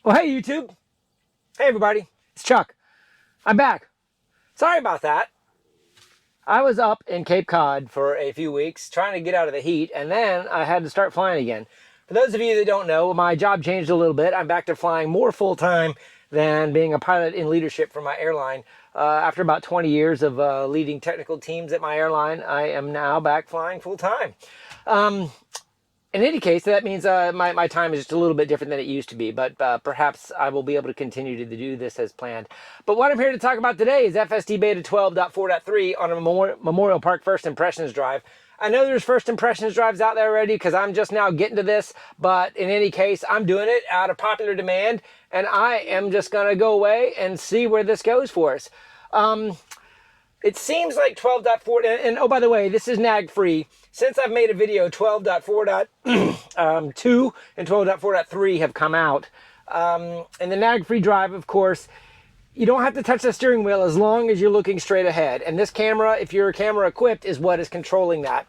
Well, hey, YouTube. Hey, everybody. It's Chuck. I'm back. Sorry about that. I was up in Cape Cod for a few weeks trying to get out of the heat, and then I had to start flying again. For those of you that don't know, my job changed a little bit. I'm back to flying more full-time than being a pilot in leadership for my airline. After about 20 years of leading technical teams at my airline, I am now back flying full-time. In any case, that means my time is just a little bit different than it used to be, but perhaps I will be able to continue to do this as planned. But what I'm here to talk about today is FSDBeta 12.4.3 on a Memorial Park First Impressions Drive. I know there's First Impressions Drives out there already because I'm just now getting to this, but in any case, I'm doing it out of popular demand, and I am just going to go away and see where this goes for us. It seems like 12.4, and oh, by the way, this is nag free. Since I've made a video, 12.4.2 and 12.4.3 have come out. And the nag free drive, of course, you don't have to touch the steering wheel as long as you're looking straight ahead. And this camera, if you're camera equipped, is what is controlling that.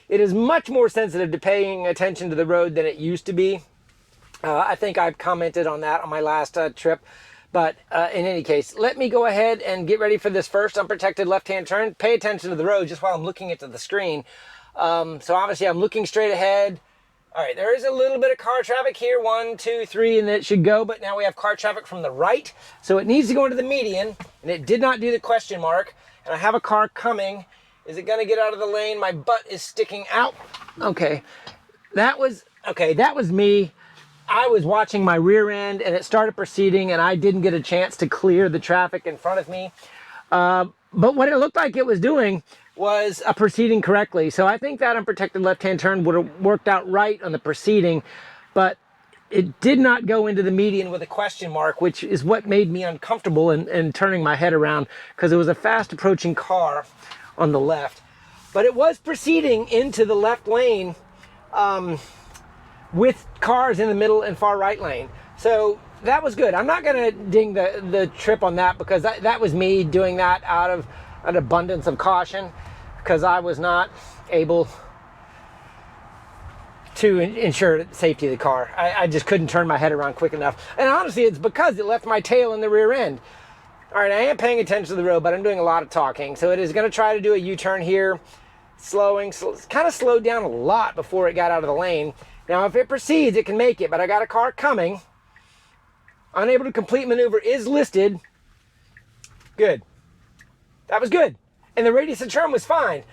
It is much more sensitive to paying attention to the road than it used to be. I think I've commented on that on my last trip. But in any case, let me go ahead and get ready for this first unprotected left-hand turn. Pay attention to the road just while I'm looking into the screen. So obviously I'm looking straight ahead. All right, there is a little bit of car traffic here, 1, 2, 3, and it should go, but now we have car traffic from the right. So it needs to go into the median, and it did not do the question mark. And I have a car coming. Is it gonna get out of the lane? My butt is sticking out. Okay, that was me. I was watching my rear end and it started proceeding and I didn't get a chance to clear the traffic in front of me. But what it looked like it was doing was proceeding correctly. So I think that unprotected left-hand turn would have worked out right on the proceeding, but it did not go into the median with a question mark, which is what made me uncomfortable in turning my head around because it was a fast approaching car on the left. But it was proceeding into the left lane with cars in the middle and far right lane. So that was good. I'm not gonna ding the trip on that because that was me doing that out of an abundance of caution because I was not able to ensure the safety of the car. I just couldn't turn my head around quick enough. And honestly, it's because it left my tail in the rear end. All right, I am paying attention to the road, but I'm doing a lot of talking. So it is gonna try to do a U-turn here, kind of slowed down a lot before it got out of the lane. Now, if it proceeds, it can make it, but I got a car coming. Unable to complete maneuver is listed. Good. That was good. And the radius of turn was fine.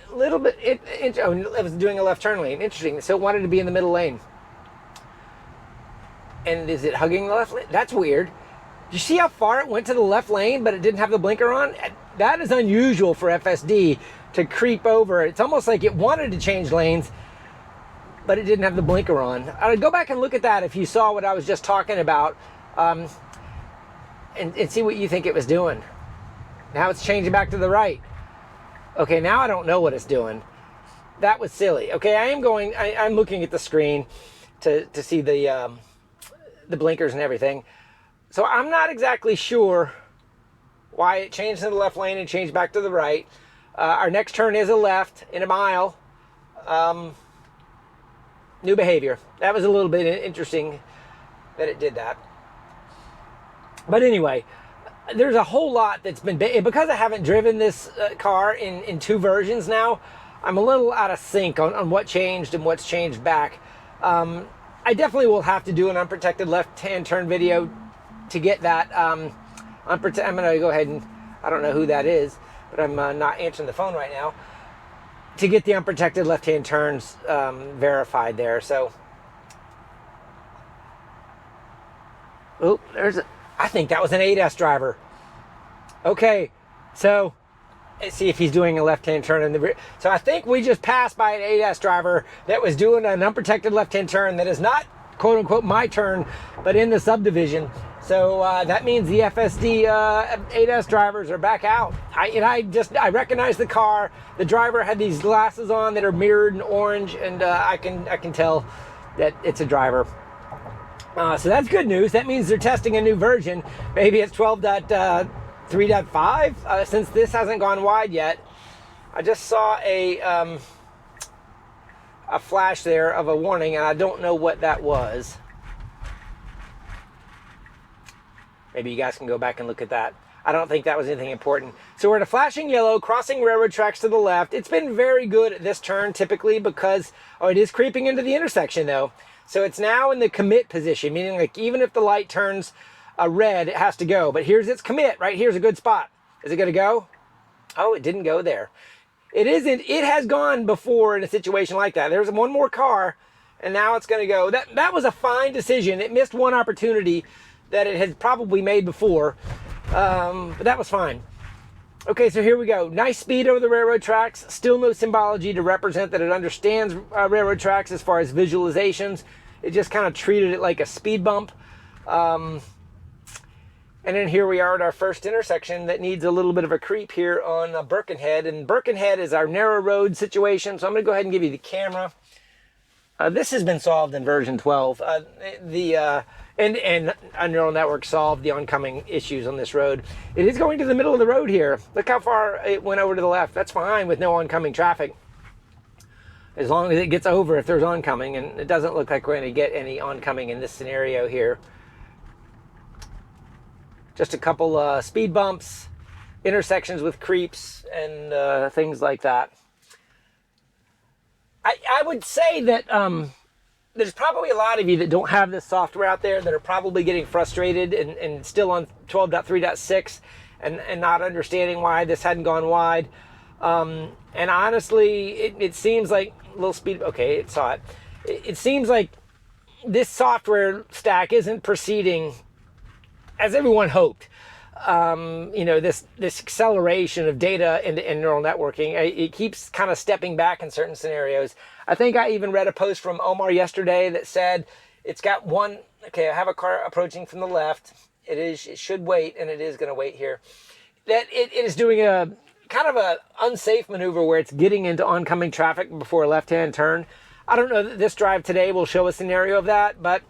Little bit, it was doing a left turn lane. Interesting. So it wanted to be in the middle lane. And is it hugging the left lane? That's weird. You see how far it went to the left lane, but it didn't have the blinker on? That is unusual for FSD to creep over. It's almost like it wanted to change lanes, but it didn't have the blinker on. I'd go back and look at that if you saw what I was just talking about, and see what you think it was doing. Now it's changing back to the right. Okay, now I don't know what it's doing. That was silly. Okay, I'm looking at the screen to see the blinkers and everything. So I'm not exactly sure why it changed to the left lane and changed back to the right. Our next turn is a left in a mile. New behavior. That was a little bit interesting that it did that. But anyway, there's a whole lot that's been, because I haven't driven this car in 2 versions now, I'm a little out of sync on what changed and what's changed back. I definitely will have to do an unprotected left-hand turn video to get that. I'm going to go ahead and, I don't know who that is, but I'm not answering the phone right now, to get the unprotected left-hand turns verified there. So, oh, I think that was an 8S driver. Okay, so let's see if he's doing a left-hand turn in the rear. So I think we just passed by an 8S driver that was doing an unprotected left-hand turn that is not, quote-unquote, my turn, but in the subdivision. So that means the FSD 8S drivers are back out. I recognize the car. The driver had these glasses on that are mirrored in orange, and I can tell that it's a driver. So that's good news. That means they're testing a new version. Maybe it's 12.3.5 since this hasn't gone wide yet. I just saw a flash there of a warning, and I don't know what that was. Maybe you guys can go back and look at that. I don't think that was anything important. So we're at a flashing yellow, crossing railroad tracks to the left. It's been very good at this turn typically because, oh, it is creeping into the intersection though. So it's now in the commit position, meaning like even if the light turns red, it has to go. But here's its commit, right? Here's a good spot. Is it gonna go? Oh, it didn't go there. It isn't. It has gone before in a situation like that. There's one more car, and now it's gonna go. That was a fine decision. It missed one opportunity that it had probably made before. But that was fine. Okay, so here we go. Nice speed over the railroad tracks. Still no symbology to represent that it understands railroad tracks as far as visualizations. It just kind of treated it like a speed bump. And then here we are at our first intersection that needs a little bit of a creep here on Birkenhead. And Birkenhead is our narrow road situation. So I'm going to go ahead and give you the camera. This has been solved in version 12. And a neural network solved the oncoming issues on this road. It is going to the middle of the road here. Look how far it went over to the left. That's fine with no oncoming traffic. As long as it gets over if there's oncoming, and it doesn't look like we're going to get any oncoming in this scenario here. Just a couple speed bumps, intersections with creeps, and things like that. I would say that there's probably a lot of you that don't have this software out there that are probably getting frustrated and still on 12.3.6 and not understanding why this hadn't gone wide. And honestly, it seems like a little speed. Okay, it saw it. It seems like this software stack isn't proceeding as everyone hoped. This acceleration of data and neural networking, it keeps kind of stepping back in certain scenarios. I think I even read a post from Omar yesterday that said it's got one. Okay, I have a car approaching from the left. It should wait, and it is going to wait here. That it is doing a kind of a unsafe maneuver where it's getting into oncoming traffic before a left-hand turn. I don't know that this drive today will show a scenario of that, but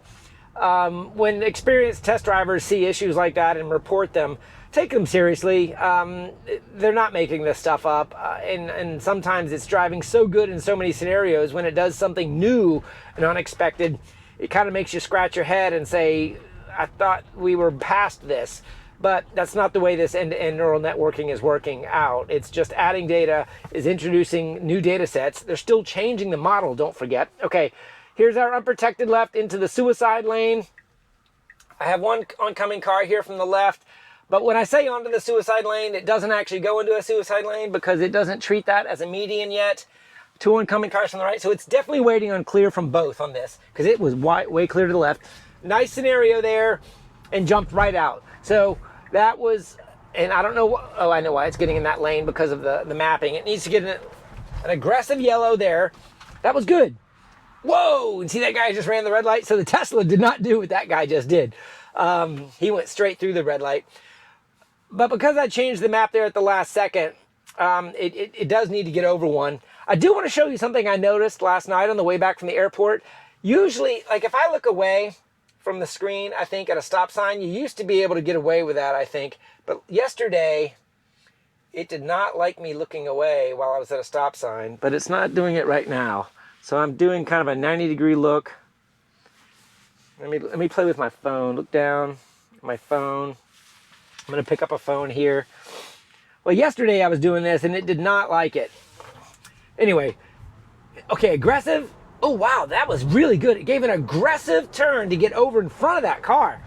when experienced test drivers see issues like that and report them, take them seriously. They're not making this stuff up. And sometimes it's driving so good in so many scenarios. When it does something new and unexpected, it kind of makes you scratch your head and say, I thought we were past this. But that's not the way this end-to-end neural networking is working out. It's just adding data, is introducing new data sets. They're still changing the model, don't forget. Okay, here's our unprotected left into the suicide lane. I have one oncoming car here from the left. But when I say onto the suicide lane, it doesn't actually go into a suicide lane because it doesn't treat that as a median yet. Two oncoming cars from the right. So it's definitely waiting on clear from both on this because it was way clear to the left. Nice scenario there and jumped right out. So that was, and I don't know, I know why it's getting in that lane because of the mapping. It needs to get an aggressive yellow there. That was good. Whoa, and see that guy just ran the red light? So the Tesla did not do what that guy just did. He went straight through the red light. But because I changed the map there at the last second, it does need to get over one. I do want to show you something I noticed last night on the way back from the airport. Usually, like if I look away from the screen, I think at a stop sign, you used to be able to get away with that, I think. But yesterday, it did not like me looking away while I was at a stop sign, but it's not doing it right now. So I'm doing kind of a 90-degree look. Let me play with my phone. Look down, my phone. I'm going to pick up a phone here. Well, yesterday I was doing this and it did not like it. Anyway, okay, aggressive. Oh, wow, that was really good. It gave an aggressive turn to get over in front of that car.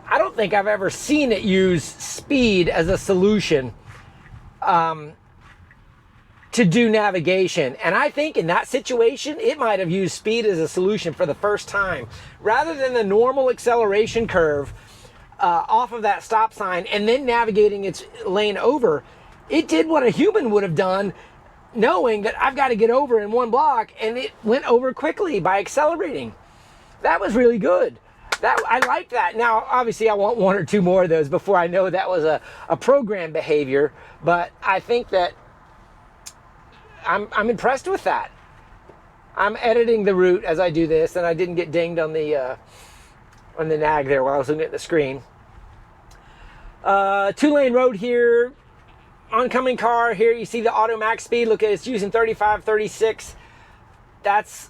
I don't think I've ever seen it use speed as a solution to do navigation. And I think in that situation, it might have used speed as a solution for the first time. Rather than the normal acceleration curve off of that stop sign and then navigating its lane over, it did what a human would have done, knowing that I've got to get over in one block, and it went over quickly by accelerating. That was really good. I like that. Now, obviously, I want one or two more of those before I know that was a program behavior, but I think that I'm impressed with that. I'm editing the route as I do this, and I didn't get dinged on the nag there while I was looking at the screen. 2-lane road here. Oncoming car here. You see the auto max speed. Look at it. It's using 35, 36. That's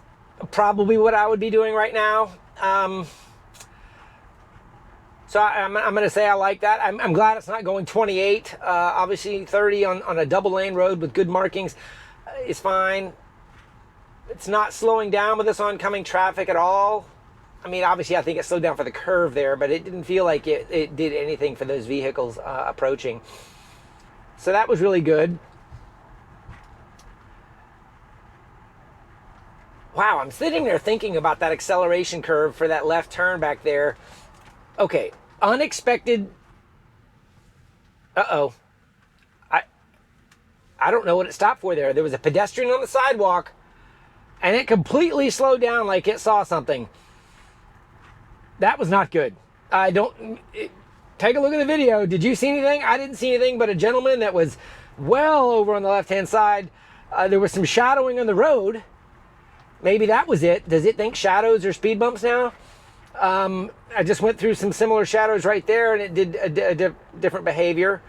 probably what I would be doing right now. So I'm going to say I like that. I'm glad it's not going 28. Obviously 30 on a double lane road with good markings is fine. It's not slowing down with this oncoming traffic at all. I mean, obviously I think it slowed down for the curve there, but it didn't feel like it did anything for those vehicles approaching. So that was really good. Wow, I'm sitting there thinking about that acceleration curve for that left turn back there. Okay, unexpected. Uh-oh. I don't know what it stopped for there. There was a pedestrian on the sidewalk, and it completely slowed down like it saw something. That was not good. Take a look at the video. Did you see anything? I didn't see anything but a gentleman that was well over on the left-hand side. There was some shadowing on the road. Maybe that was it. Does it think shadows are speed bumps now? I just went through some similar shadows right there, and it did a different behavior.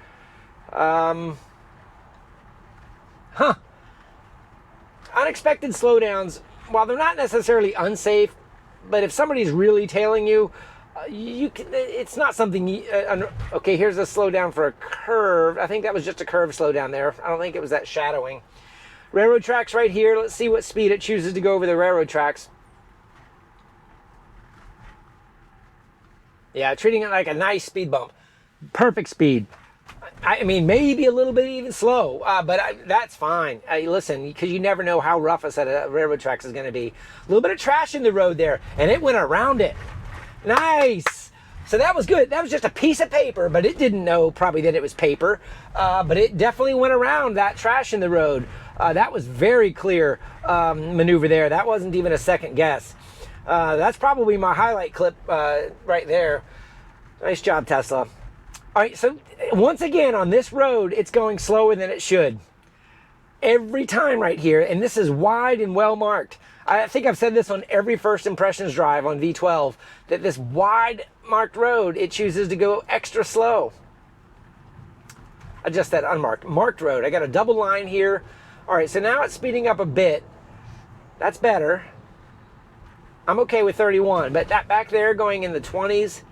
Unexpected slowdowns, while they're not necessarily unsafe, but if somebody's really tailing you, it's not something. Okay, here's a slowdown for a curve. I think that was just a curve slowdown there. I don't think it was that shadowing. Railroad tracks right here. Let's see what speed it chooses to go over the railroad tracks. Yeah, treating it like a nice speed bump. Perfect speed. I mean, maybe a little bit even slow, but that's fine. Listen, because you never know how rough a set of railroad tracks is going to be. A little bit of trash in the road there, and it went around it. Nice. So that was good. That was just a piece of paper, but it didn't know probably that it was paper. But it definitely went around that trash in the road. That was very clear maneuver there. That wasn't even a second guess. That's probably my highlight clip right there. Nice job, Tesla. All right, so once again on this road, it's going slower than it should. Every time right here, and this is wide and well marked. I think I've said this on every first impressions drive on V12, that this wide marked road, it chooses to go extra slow. Adjust that unmarked. Marked road, I got a double line here. All right, so now it's speeding up a bit. That's better. I'm okay with 31, but that back there going in the 20s,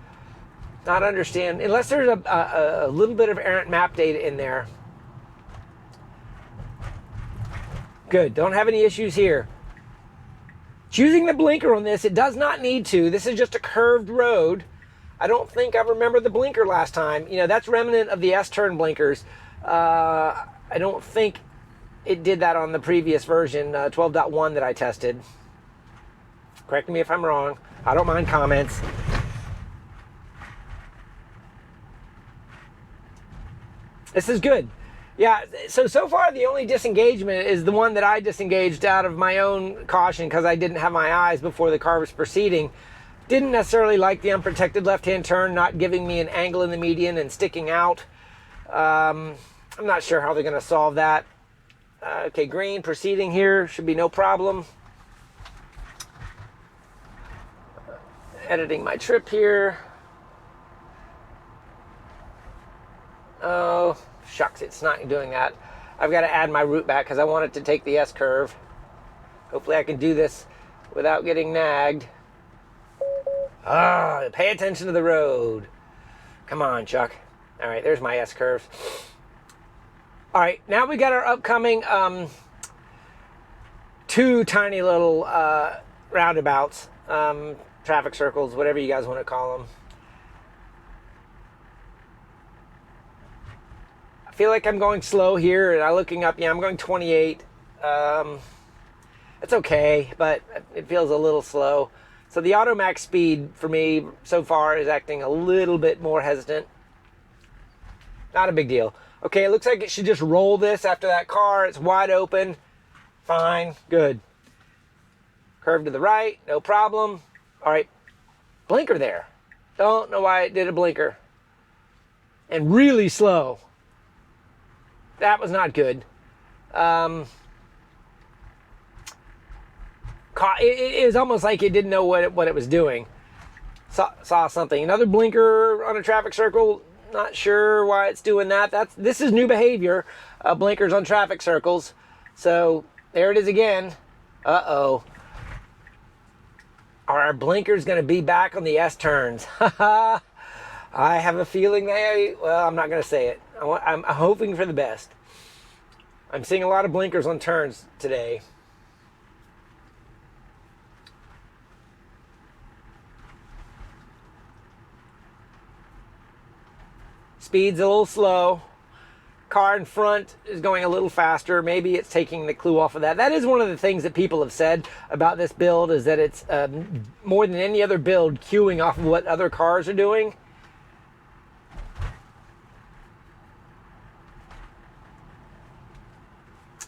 not understand, unless there's a little bit of errant map data in there. Good, don't have any issues here. Choosing the blinker on this, it does not need to. This is just a curved road. I don't think I remember the blinker last time. You know, that's remnant of the S-turn blinkers. I don't think it did that on the previous version, 12.1 that I tested. Correct me if I'm wrong. I don't mind comments. This is good. Yeah, so far the only disengagement is the one that I disengaged out of my own caution because I didn't have my eyes before the car was proceeding. Didn't necessarily like the unprotected left-hand turn, not giving me an angle in the median and sticking out. I'm not sure how they're going to solve that. Okay, green, proceeding here, should be no problem. Editing my trip here. Oh, shucks, it's not doing that. I've got to add my route back because I want it to take the S-curve. Hopefully I can do this without getting nagged. Ah, pay attention to the road. Come on, Chuck. All right, there's my S-curve. All right, now we got our upcoming two tiny little roundabouts, traffic circles, whatever you guys want to call them. I feel like I'm going slow here, and I'm looking up. Yeah, I'm going 28. It's okay, but it feels a little slow. So the auto max speed for me so far is acting a little bit more hesitant. Not a big deal. Okay, it looks like it should just roll this after that car. It's wide open. Fine, good. Curve to the right, no problem. All right, blinker there. Don't know why it did a blinker. And really slow. That was not good. It was almost like it didn't know what it was doing. Saw something. Another blinker on a traffic circle. Not sure why it's doing that. This is new behavior. Blinkers on traffic circles. So there it is again. Uh-oh. Are our blinkers going to be back on the S-turns? I have a feeling well, I'm not going to say it. I'm hoping for the best. I'm seeing a lot of blinkers on turns today. Speed's a little slow. Car in front is going a little faster. Maybe it's taking the clue off of that. That is one of the things that people have said about this build, is that it's more than any other build queuing off of what other cars are doing.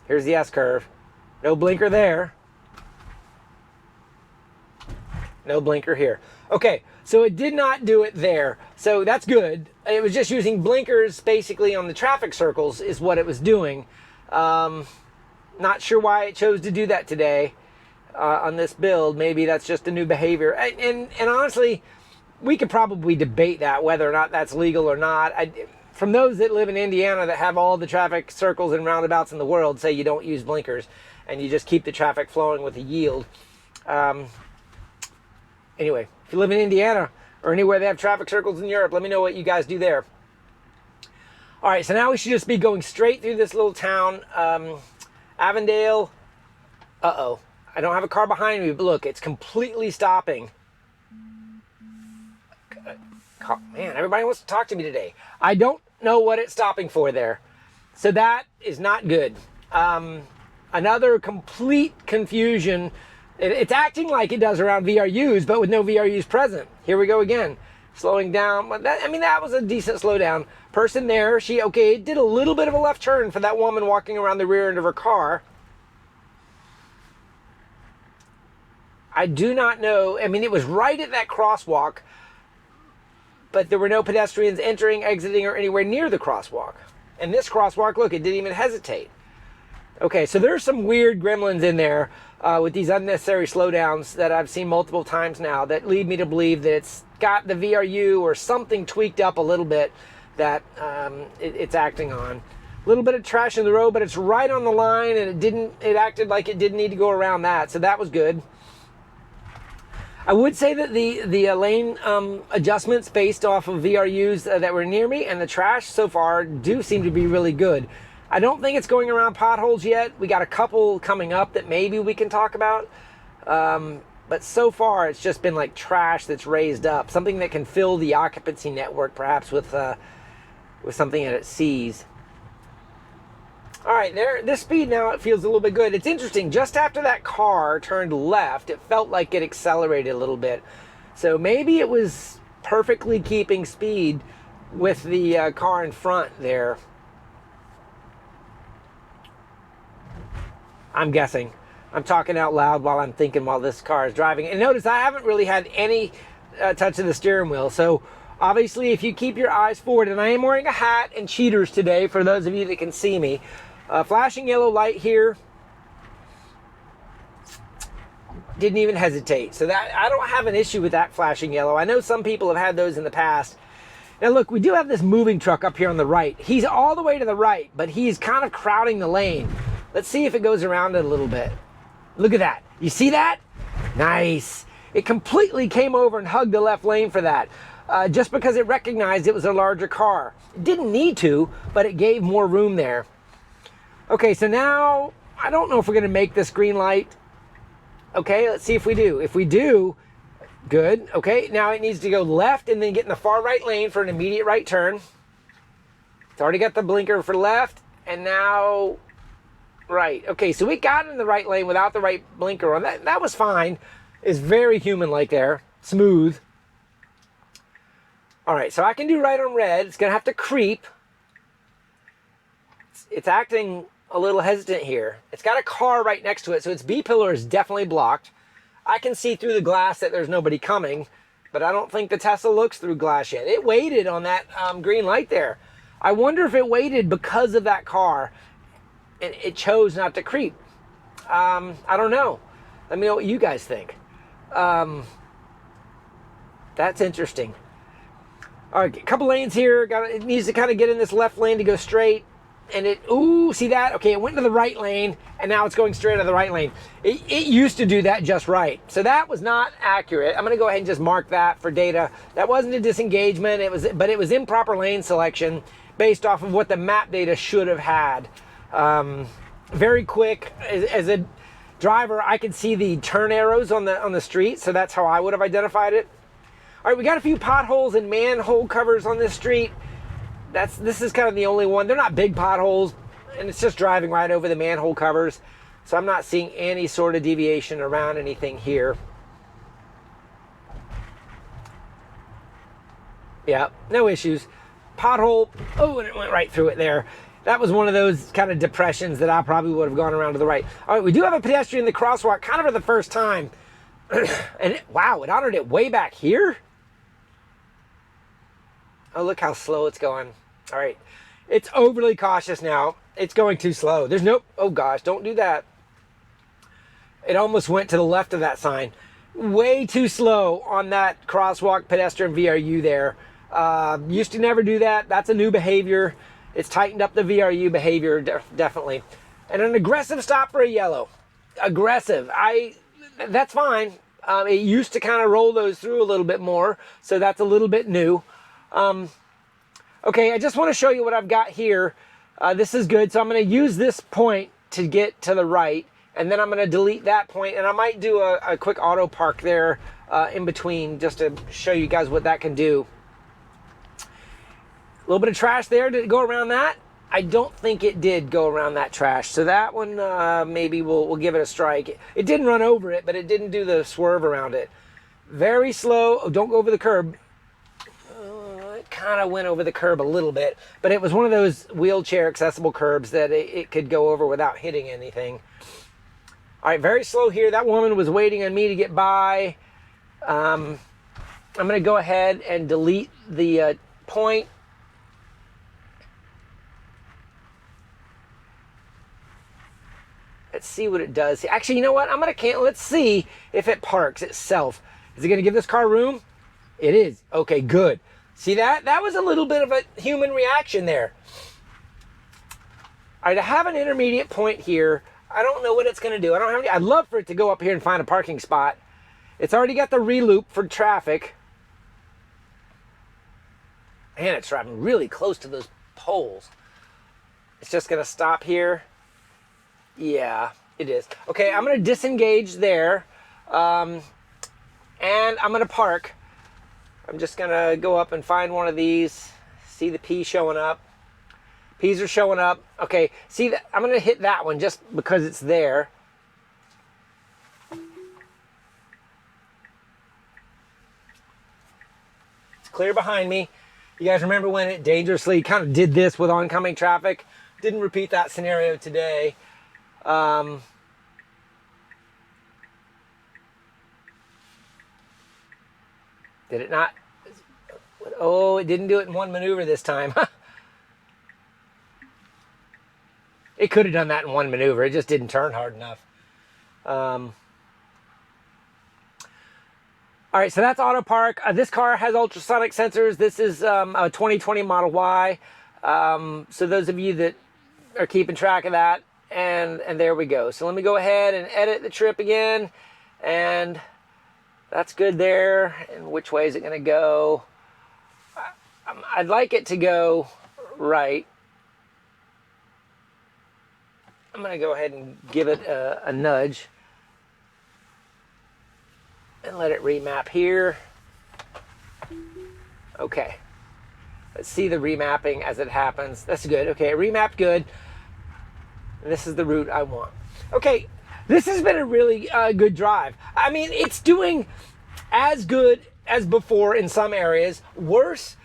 Here's the S-curve. No blinker there. No blinker here. Okay, so it did not do it there. So that's good. It was just using blinkers basically on the traffic circles is what it was doing. Not sure why it chose to do that today on this build. Maybe that's just a new behavior. And honestly, we could probably debate that, whether or not that's legal or not. From those that live in Indiana that have all the traffic circles and roundabouts in the world, say you don't use blinkers and you just keep the traffic flowing with a yield. Anyway, if you live in Indiana or anywhere they have traffic circles in Europe, let me know what you guys do there. All right, so now we should just be going straight through this little town. Avondale. Uh-oh. I don't have a car behind me, but look, it's completely stopping. Man, everybody wants to talk to me today. I don't know what it's stopping for there. So that is not good. Another complete confusion. It's acting like it does around VRUs, but with no VRUs present. Here we go again. Slowing down. That was a decent slowdown. Person there, it did a little bit of a left turn for that woman walking around the rear end of her car. I do not know. It was right at that crosswalk, but there were no pedestrians entering, exiting, or anywhere near the crosswalk. And this crosswalk, look, it didn't even hesitate. Okay, so there's some weird gremlins in there with these unnecessary slowdowns that I've seen multiple times now that lead me to believe that it's got the VRU or something tweaked up a little bit that it's acting on. A little bit of trash in the road, but it's right on the line, and it acted like it didn't need to go around that, so that was good. I would say that the lane adjustments based off of VRUs that were near me and the trash so far do seem to be really good. I don't think it's going around potholes yet. We got a couple coming up that maybe we can talk about. But so far it's just been like trash that's raised up. Something that can fill the occupancy network perhaps with something that it sees. All right, this speed now, it feels a little bit good. It's interesting, just after that car turned left, it felt like it accelerated a little bit. So maybe it was perfectly keeping speed with the car in front there. I'm guessing. I'm talking out loud while I'm thinking while this car is driving. And notice I haven't really had any touch of the steering wheel. So obviously if you keep your eyes forward, and I am wearing a hat and cheaters today for those of you that can see me. Flashing yellow light here. Didn't even hesitate. So that I don't have an issue with that flashing yellow. I know some people have had those in the past. Now look, we do have this moving truck up here on the right. He's all the way to the right, but he's kind of crowding the lane. Let's see if it goes around it a little bit. Look at that. You see that? Nice. It completely came over and hugged the left lane for that. Just because it recognized it was a larger car. It didn't need to, but it gave more room there. Okay, so now, I don't know if we're going to make this green light. Okay, let's see if we do. If we do, good. Okay, now it needs to go left and then get in the far right lane for an immediate right turn. It's already got the blinker for left, and now right. Okay, so we got in the right lane without the right blinker on. That was fine. It's very human-like there. Smooth. All right, so I can do right on red. It's going to have to creep. It's acting a little hesitant here. It's got a car right next to it, so its B-pillar is definitely blocked. I can see through the glass that there's nobody coming, but I don't think the Tesla looks through glass yet. It waited on that green light there. I wonder if it waited because of that car and it chose not to creep. I don't know. Let me know what you guys think. That's interesting. All right, a couple lanes here. It needs to kind of get in this left lane to go straight. and it, ooh, see that? Okay, it went to the right lane, and now it's going straight to the right lane. It used to do that just right. So that was not accurate. I'm gonna go ahead and just mark that for data. That wasn't a disengagement, but it was improper lane selection based off of what the map data should have had. Very quick, as a driver, I could see the turn arrows on the street, so that's how I would have identified it. All right, we got a few potholes and manhole covers on this street. This is kind of the only one. They're not big potholes, and it's just driving right over the manhole covers. So I'm not seeing any sort of deviation around anything here. Yeah, no issues. Pothole, oh, and it went right through it there. That was one of those kind of depressions that I probably would have gone around to the right. All right, we do have a pedestrian in the crosswalk, kind of for the first time. And wow, it honored it way back here. Oh, look how slow it's going. All right, it's overly cautious now. It's going too slow. There's no, oh gosh, don't do that. It almost went to the left of that sign. Way too slow on that crosswalk pedestrian VRU there. Used to never do that. That's a new behavior. It's tightened up the VRU behavior, definitely. And an aggressive stop for a yellow. Aggressive, that's fine. It used to kind of roll those through a little bit more, so that's a little bit new. Okay, I just want to show you what I've got here. This is good, so I'm going to use this point to get to the right, and then I'm going to delete that point, and I might do a quick auto park there in between just to show you guys what that can do. A little bit of trash there. Did it go around that? I don't think it did go around that trash, so that one maybe we'll give it a strike. It didn't run over it, but it didn't do the swerve around it. Very slow. Oh, don't go over the curb. Kind of went over the curb a little bit, but it was one of those wheelchair accessible curbs that it could go over without hitting anything. All right, very slow here. That woman was waiting on me to get by. I'm going to go ahead and delete the point. Let's see what it does. Actually, you know what? I'm going to cancel. Let's see if it parks itself. Is it going to give this car room? It is. Okay, good. See that? That was a little bit of a human reaction there. All right, I have an intermediate point here. I don't know what it's going to do. I'd love for it to go up here and find a parking spot. It's already got the re-loop for traffic. Man, it's driving really close to those poles. It's just going to stop here. Yeah, it is. Okay, I'm going to disengage there. And I'm going to park. I'm just gonna go up and find one of these. See the P showing up. P's are showing up. Okay, see that? I'm gonna hit that one just because it's there. It's clear behind me. You guys remember when it dangerously kind of did this with oncoming traffic? Didn't repeat that scenario today. Did it not? Oh, it didn't do it in one maneuver this time. It could have done that in one maneuver. It just didn't turn hard enough. All right, so that's auto park. This car has ultrasonic sensors. This is a 2020 Model Y. So those of you that are keeping track of that, and there we go. So let me go ahead and edit the trip again, and that's good there. And which way is it going to go? I'd like it to go right. I'm going to go ahead and give it a nudge and let it remap here. Okay. Let's see the remapping as it happens. That's good. Okay, it remapped good. And this is the route I want. Okay, this has been a really good drive. I mean, it's doing as good as before in some areas, worse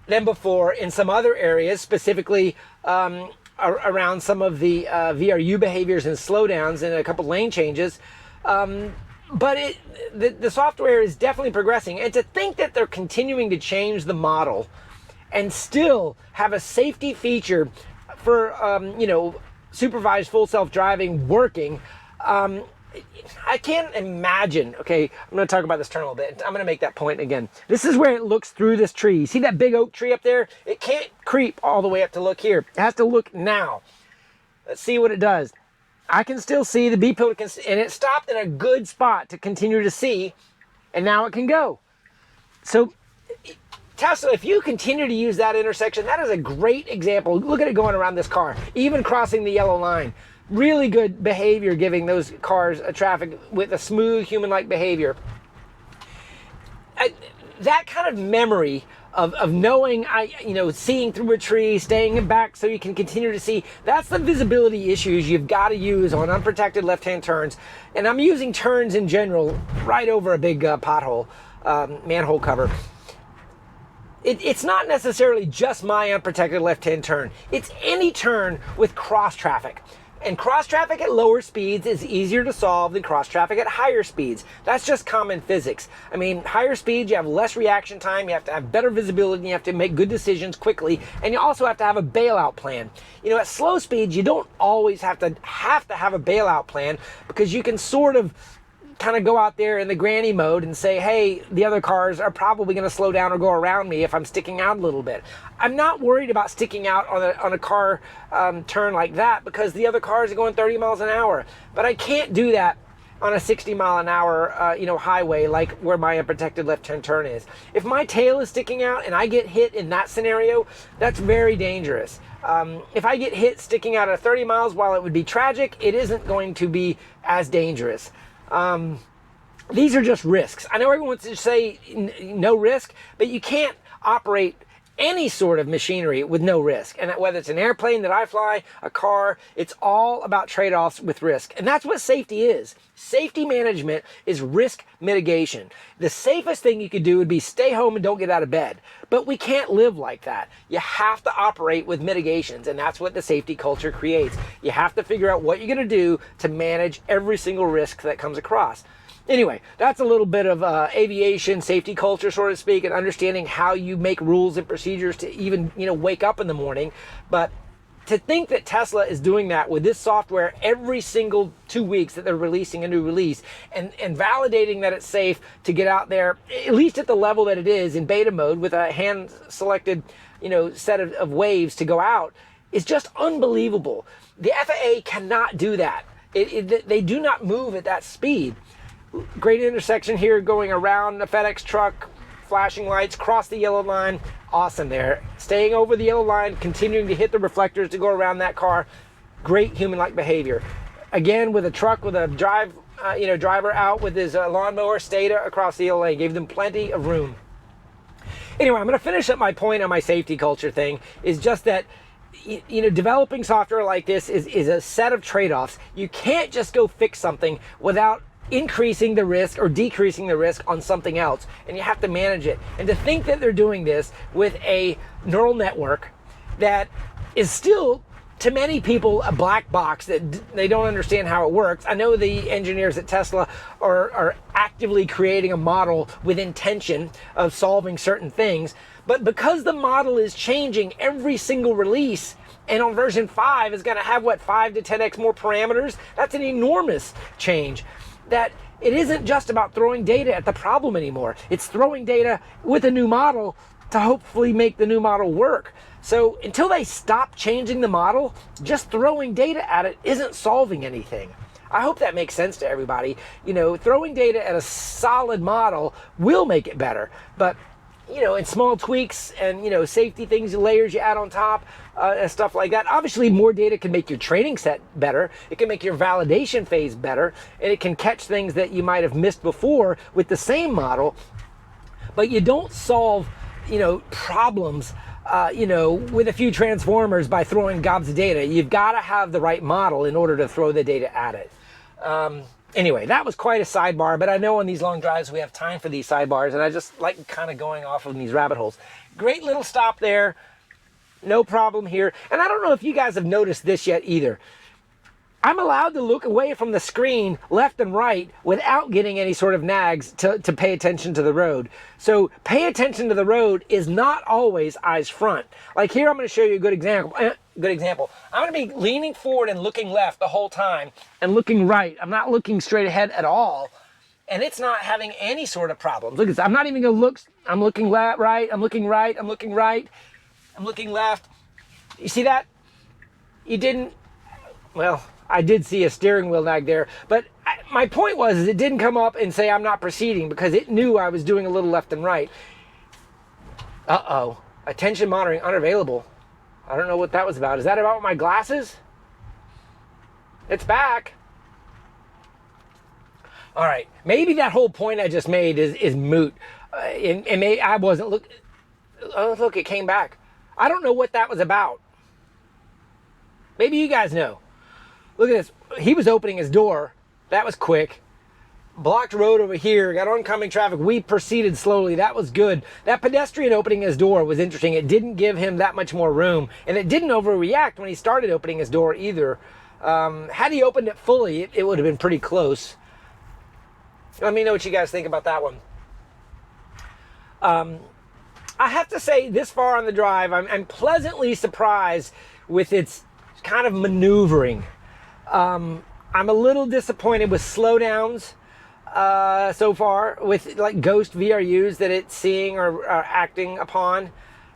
than before in some other areas, specifically around some of the VRU behaviors and slowdowns and a couple lane changes. But the software is definitely progressing. And to think that they're continuing to change the model and still have a safety feature for, supervised full self-driving working, I can't imagine. Okay, I'm going to talk about this turn a little bit. I'm going to make that point again. This is where it looks through this tree. See that big oak tree up there? It can't creep all the way up to look here. It has to look now. Let's see what it does. I can still see the B pillar, and it stopped in a good spot to continue to see, and now it can go. So Tesla, if you continue to use that intersection, that is a great example. Look at it going around this car, even crossing the yellow line. Really good behavior, giving those cars a traffic with a smooth human-like behavior. That kind of memory of knowing, seeing through a tree, staying back so you can continue to see, that's the visibility issues you've got to use on unprotected left-hand turns. And I'm using turns in general right over a big pothole, manhole cover. It's not necessarily just my unprotected left-hand turn. It's any turn with cross traffic. And cross traffic at lower speeds is easier to solve than cross traffic at higher speeds. That's just common physics. I mean, higher speeds, you have less reaction time, you have to have better visibility, you have to make good decisions quickly, and you also have to have a bailout plan. At slow speeds, you don't always have to have a bailout plan, because you can sort of kind of go out there in the granny mode and say, hey, the other cars are probably going to slow down or go around me if I'm sticking out a little bit. I'm not worried about sticking out on a car turn like that, because the other cars are going 30 miles an hour. But I can't do that on a 60 mile an hour highway like where my unprotected left-hand turn is. If my tail is sticking out and I get hit in that scenario, that's very dangerous. If I get hit sticking out at 30 miles, while it would be tragic, it isn't going to be as dangerous. These are just risks. I know everyone wants to say no risk, but you can't operate any sort of machinery with no risk. And whether it's an airplane that I fly, a car, it's all about trade-offs with risk. And that's what safety is. Safety management is risk mitigation. The safest thing you could do would be stay home and don't get out of bed. But we can't live like that. You have to operate with mitigations, and that's what the safety culture creates. You have to figure out what you're going to do to manage every single risk that comes across. Anyway, that's a little bit of aviation safety culture, so to speak, and understanding how you make rules and procedures to even, wake up in the morning. But to think that Tesla is doing that with this software every single 2 weeks that they're releasing a new release and validating that it's safe to get out there, at least at the level that it is in beta mode with a hand-selected, set of waves to go out, is just unbelievable. The FAA cannot do that. They do not move at that speed. Great intersection here, going around the FedEx truck, flashing lights, cross the yellow line. Awesome there. Staying over the yellow line, continuing to hit the reflectors to go around that car. Great human-like behavior. Again, with a truck with a driver out with his lawnmower, stayed across the yellow lane, gave them plenty of room. Anyway, I'm going to finish up my point on my safety culture thing, is just that developing software like this is a set of trade-offs. You can't just go fix something without increasing the risk or decreasing the risk on something else, and you have to manage it. And to think that they're doing this with a neural network that is still, to many people, a black box that they don't understand how it works. I know the engineers at Tesla are actively creating a model with intention of solving certain things, but because the model is changing every single release, and on version 5 is going to have 5 to 10x more parameters, that's an enormous change. That it isn't just about throwing data at the problem anymore. It's throwing data with a new model to hopefully make the new model work. So until they stop changing the model, just throwing data at it isn't solving anything. I hope that makes sense to everybody. Throwing data at a solid model will make it better, but and small tweaks and, safety things, layers you add on top, and stuff like that. Obviously, more data can make your training set better. It can make your validation phase better, and it can catch things that you might have missed before with the same model. But you don't solve, problems, with a few transformers by throwing gobs of data. You've got to have the right model in order to throw the data at it. Anyway, that was quite a sidebar, but I know on these long drives we have time for these sidebars, and I just like kind of going off of these rabbit holes. Great little stop there. No problem here. And I don't know if you guys have noticed this yet either. I'm allowed to look away from the screen left and right without getting any sort of nags to pay attention to the road. So pay attention to the road is not always eyes front. Like here, I'm going to show you a good example. good example. I'm going to be leaning forward and looking left the whole time and looking right. I'm not looking straight ahead at all. And it's not having any sort of problems. Look at this. I'm not even going to look. I'm looking right. I'm looking right. I'm looking right. I'm looking left. You see that? You didn't. Well, I did see a steering wheel nag there. But my point was is it didn't come up and say I'm not proceeding because it knew I was doing a little left and right. Uh-oh. Attention monitoring unavailable. I don't know what that was about. Is that about my glasses? It's back. All right, maybe that whole point I just made is moot. And maybe I wasn't look. Oh, look, it came back. I don't know what that was about. Maybe you guys know. Look at this. He was opening his door. That was quick. Blocked road over here. Got oncoming traffic. We proceeded slowly. That was good. That pedestrian opening his door was interesting. It didn't give him that much more room. And it didn't overreact when he started opening his door either. Had he opened it fully, it would have been pretty close. Let me know what you guys think about that one. I have to say, this far on the drive, I'm pleasantly surprised with its kind of maneuvering. I'm a little disappointed with slowdowns so far, with like ghost VRUs that it's seeing or acting upon.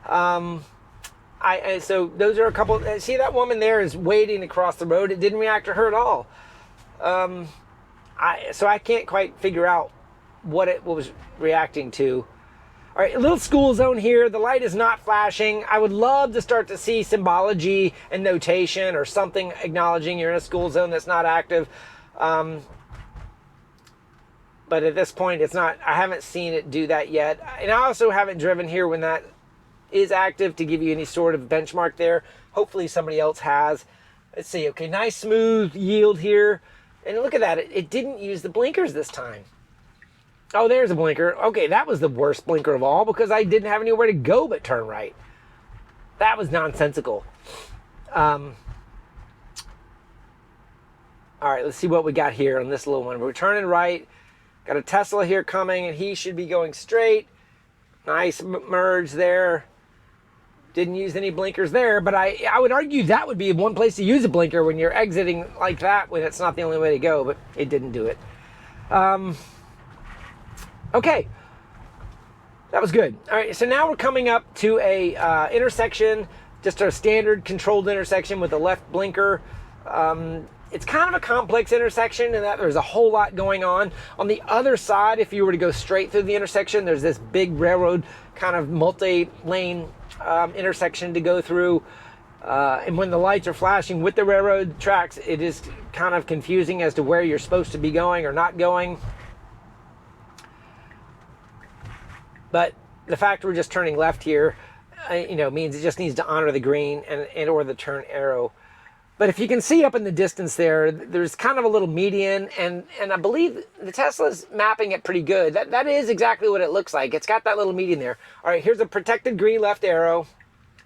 So those are a couple. See, that woman there is waiting to cross the road. It didn't react to her at all. So I can't quite figure out what it was reacting to. All right, a little school zone here. The light is not flashing. I would love to start to see symbology and notation or something acknowledging you're in a school zone that's not active. But at this point, it's not. I haven't seen it do that yet. And I also haven't driven here when that is active to give you any sort of benchmark there. Hopefully somebody else has. Let's see. Okay, nice smooth yield here. And look at that, it didn't use the blinkers this time. Oh, there's a blinker. Okay, that was the worst blinker of all because I didn't have anywhere to go but turn right. That was nonsensical. All right, let's see what we got here on this little one. We're turning right. Got a Tesla here coming, and he should be going straight. Nice merge there. Didn't use any blinkers there, but I would argue that would be one place to use a blinker when you're exiting like that, when it's not the only way to go, but it didn't do it. Okay, that was good. All right, so now we're coming up to a intersection, just a standard controlled intersection with a left blinker. It's kind of a complex intersection in that there's a whole lot going on. On the other side, if you were to go straight through the intersection, there's this big railroad kind of multi-lane intersection to go through. And when the lights are flashing with the railroad tracks, it is kind of confusing as to where you're supposed to be going or not going. But the fact we're just turning left here, means it just needs to honor the green and or the turn arrow. But if you can see up in the distance there, there's kind of a little median, and I believe the Tesla's mapping it pretty good. That is exactly what it looks like. It's got that little median there. All right, here's a protected green left arrow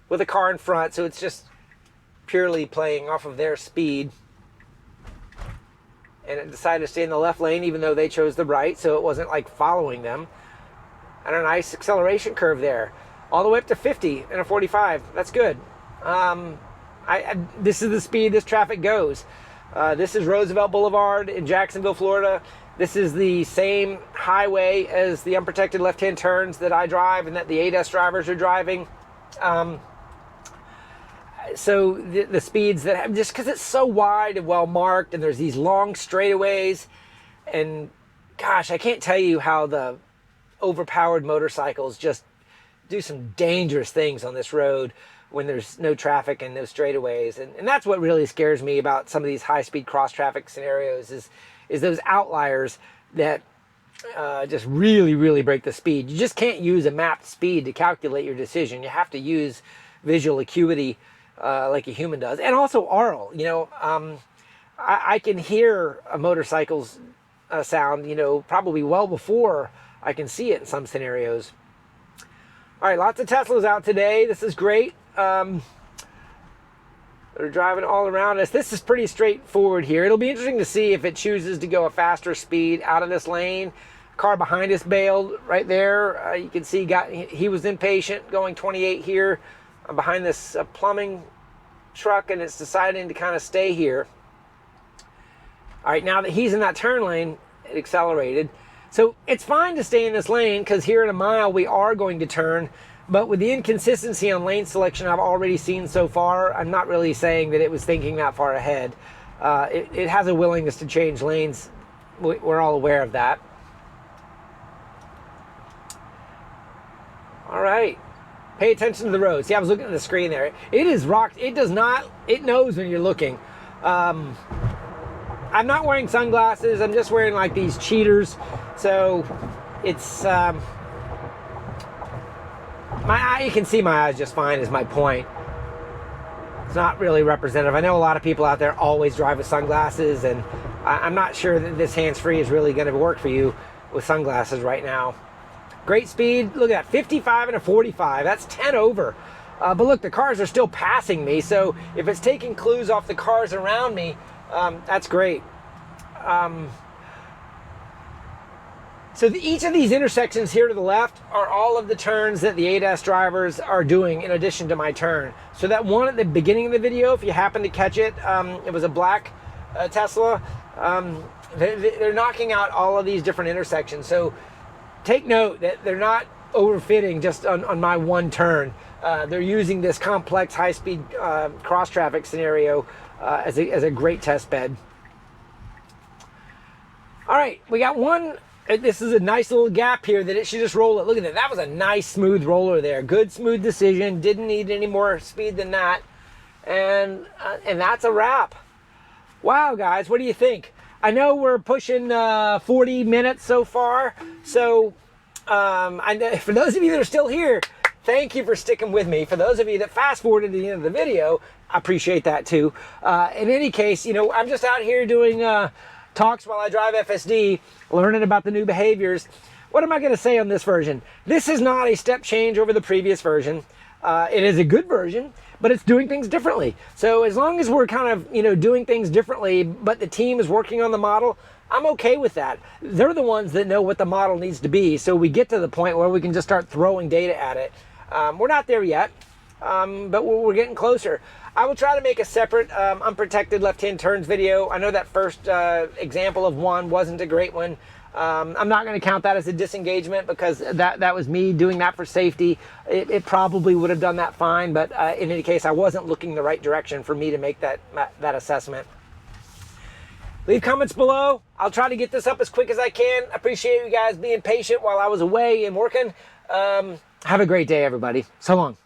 with a car in front, so it's just purely playing off of their speed. And it decided to stay in the left lane even though they chose the right, so it wasn't like following them. And a nice acceleration curve there. All the way up to 50 and a 45. That's good. This is the speed this traffic goes. This is Roosevelt Boulevard in Jacksonville, Florida. This is the same highway as the unprotected left-hand turns that I drive and that the ADAS drivers are driving. So the speeds that have, just because it's so wide and well marked, and there's these long straightaways, and gosh, I can't tell you how the overpowered motorcycles just do some dangerous things on this road when there's no traffic and no straightaways. And that's what really scares me about some of these high-speed cross-traffic scenarios is those outliers that just really, really break the speed. You just can't use a mapped speed to calculate your decision. You have to use visual acuity like a human does. And also aural. I can hear a motorcycle's sound, probably well before I can see it in some scenarios. All right, lots of Teslas out today. This is great. They're driving all around us. This is pretty straightforward here. It'll be interesting to see if it chooses to go a faster speed out of this lane. Car behind us bailed right there. You can see he was impatient going 28 here behind this plumbing truck and it's deciding to kind of stay here. All right, now that he's in that turn lane, it accelerated. So it's fine to stay in this lane because here in a mile we are going to turn, but with the inconsistency on lane selection I've already seen so far, I'm not really saying that it was thinking that far ahead. It has a willingness to change lanes. We're all aware of that. All right. Pay attention to the road. See, I was looking at the screen there. It is rocked. It does not, it knows when you're looking. I'm not wearing sunglasses. I'm just wearing like these cheaters. So it's, my eye, you can see my eyes just fine is my point. It's not really representative. I know a lot of people out there always drive with sunglasses, and I'm not sure that this hands-free is really going to work for you with sunglasses right now. Great speed. Look at that, 55 and a 45. That's 10 over. But look, the cars are still passing me, so if it's taking clues off the cars around me, that's great. So each of these intersections here to the left are all of the turns that the ADAS drivers are doing in addition to my turn. So that one at the beginning of the video, if you happen to catch it, it was a black Tesla. They're knocking out all of these different intersections. So take note that they're not overfitting just on my one turn. They're using this complex high-speed cross-traffic scenario as a great test bed. All right, we got one. This is a nice little gap here that it should just roll it. Look at that. That was a nice smooth roller there. Good smooth decision. Didn't need any more speed than that. And that's a wrap. Wow, guys, what do you think? I know we're pushing 40 minutes so far. So for those of you that are still here, thank you for sticking with me. For those of you that fast forwarded to the end of the video, I appreciate that too. In any case, you know, I'm just out here doing talks while I drive FSD, learning about the new behaviors. What am I going to say on this version? This is not a step change over the previous version. It is a good version, but it's doing things differently. So as long as we're kind of, you know, doing things differently, but the team is working on the model, I'm okay with that. They're the ones that know what the model needs to be. So we get to the point where we can just start throwing data at it. We're not there yet, but we're getting closer. I will try to make a separate unprotected left-hand turns video. I know that first example of one wasn't a great one. I'm not going to count that as a disengagement because that was me doing that for safety. It probably would have done that fine, but in any case, I wasn't looking the right direction for me to make that assessment. Leave comments below. I'll try to get this up as quick as I can. I appreciate you guys being patient while I was away and working. Have a great day, everybody. So long.